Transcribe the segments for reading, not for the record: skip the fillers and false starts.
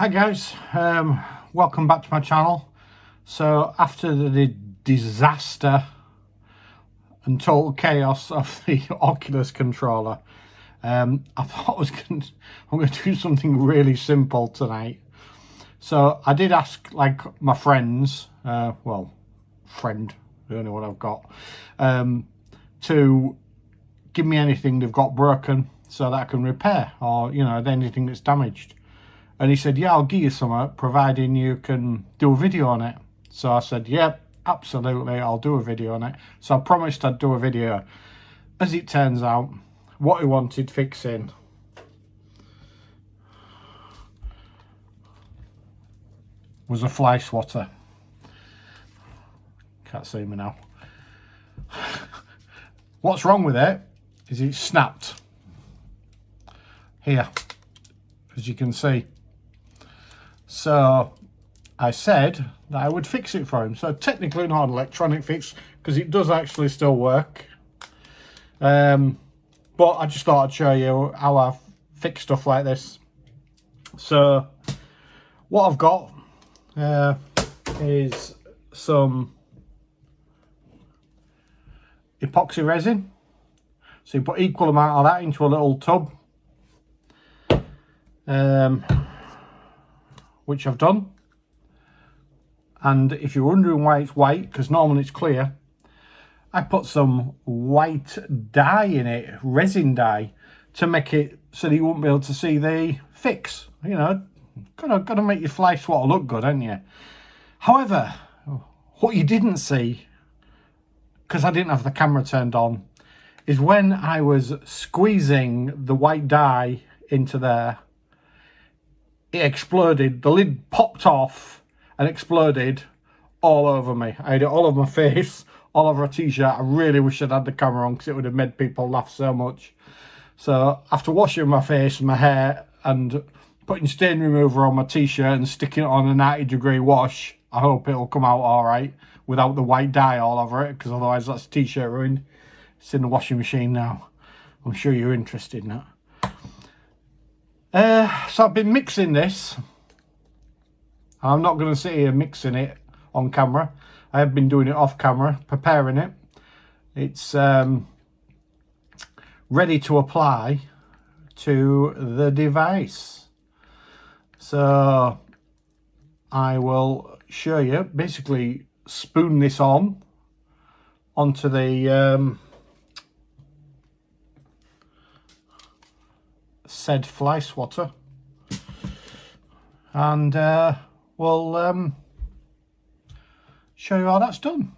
Hi guys, welcome back to my channel. So after the disaster and total chaos of the Oculus controller, I thought I'm going to do something really simple tonight. So I did ask like my friends, friend, the only one I've got, to give me anything they've got broken so that I can repair, or anything that's damaged. And he said, yeah, I'll give you some, providing you can do a video on it. So I said, yep, absolutely, I'll do a video on it. So I promised I'd do a video. As it turns out, what he wanted fixing was a fly swatter. Can't see me now. What's wrong with it is it's snapped. Here, as you can see. So I said that I would fix it for him. So technically not an electronic fix, because it does actually still work. But I just thought I'd show you how I fix stuff like this. So what I've got is some epoxy resin. So you put equal amount of that into a little tub. Which I've done. And if you're wondering why it's white, because normally it's clear, I put some white dye in it, resin dye, to make it so that you won't be able to see the fix. You know, gotta make your fly swatter look good, haven't you? However, what you didn't see, because I didn't have the camera turned on, is when I was squeezing the white dye into there, it exploded. The lid popped off and exploded all over me. I had it all over my face, all over a t-shirt. I really wish I'd had the camera on, because it would have made people laugh so much. So after washing my face and my hair and putting stain remover on my t-shirt and sticking it on a 90-degree wash, I hope it'll come out all right without the white dye all over it, because otherwise that's the t-shirt ruined. It's in the washing machine now. I'm sure you're interested in that. So I've been mixing this. I'm not going to sit here mixing it on camera. I have been doing it off camera, preparing it. It's ready to apply to the device. So I will show you, basically spoon this onto the said fly swatter, and we'll show you how that's done.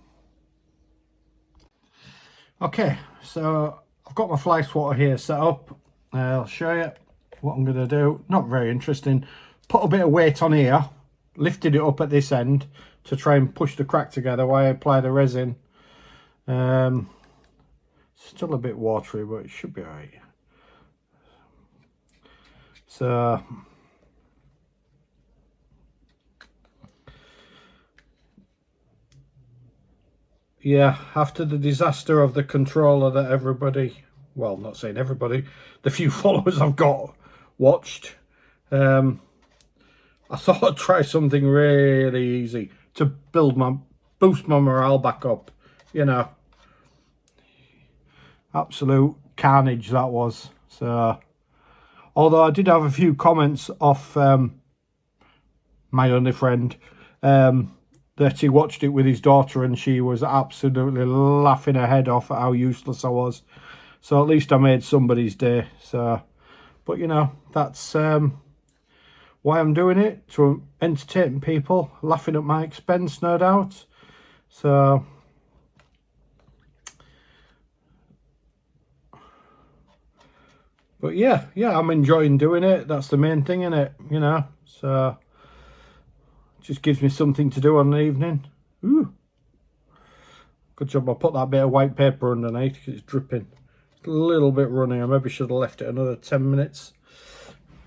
Okay, so I've got my fly swatter here set up. I'll show you what I'm going to do. Not very interesting. Put a bit of weight on here, lifted it up at this end to try and push the crack together while I apply the resin. Still a bit watery, but it should be alright. So yeah, after the disaster of the controller that everybody, well, not saying everybody, the few followers I've got watched, I thought I'd try something really easy to boost my morale back up. You know, absolute carnage that was. So although I did have a few comments off my only friend, that he watched it with his daughter and she was absolutely laughing her head off at how useless I was. So at least I made somebody's day. So, but you know, that's why I'm doing it, to entertain people, laughing at my expense, no doubt. So but yeah, I'm enjoying doing it. That's the main thing, in it, you know. So just gives me something to do on an evening. Ooh, good job I put that bit of white paper underneath, because it's dripping. It's a little bit runny. I maybe should have left it another 10 minutes.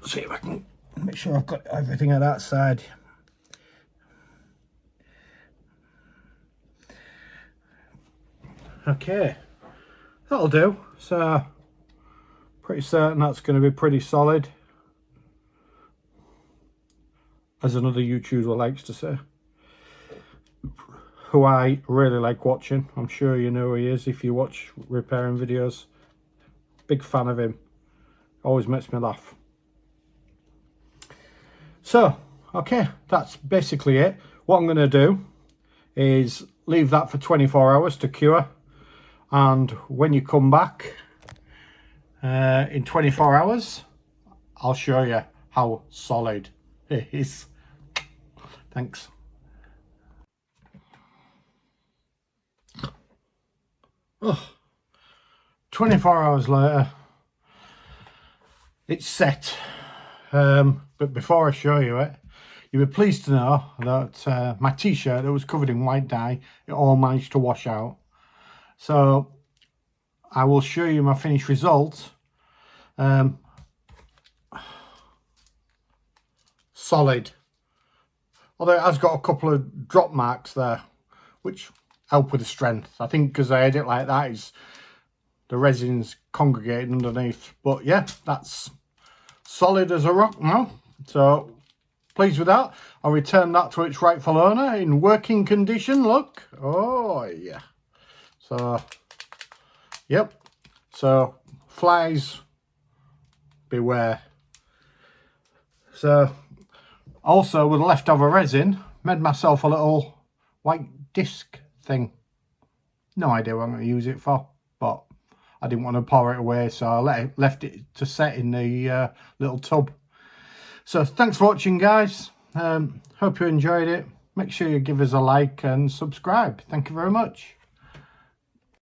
See if I can make sure I've got everything on that side. Okay, that'll do. So pretty certain that's going to be pretty solid. as another YouTuber likes to say, who I really like watching. I'm sure you know who he is if you watch repairing videos. Big fan of him. Always makes me laugh. So, okay, that's basically it. What I'm going to do is leave that for 24 hours to cure. And when you come back in 24 hours, I'll show you how solid it is. Thanks. Oh, 24 hours later, it's set. But before I show you it, you'll be pleased to know that my t-shirt that was covered in white dye, it all managed to wash out. So I will show you my finished result. Solid. Although it has got a couple of drop marks there, which help with the strength. I think because I had it like that, is the resin's congregating underneath. But yeah, that's solid as a rock now. So pleased with that. I'll return that to its rightful owner in working condition. Look. Oh yeah. So yep. So flies beware. So also with leftover resin, made myself a little white disc thing. No idea what I'm going to use it for, but I didn't want to pour it away, so I left it to set in the little tub. So thanks for watching, guys. Hope you enjoyed it. Make sure you give us a like and subscribe. Thank you very much.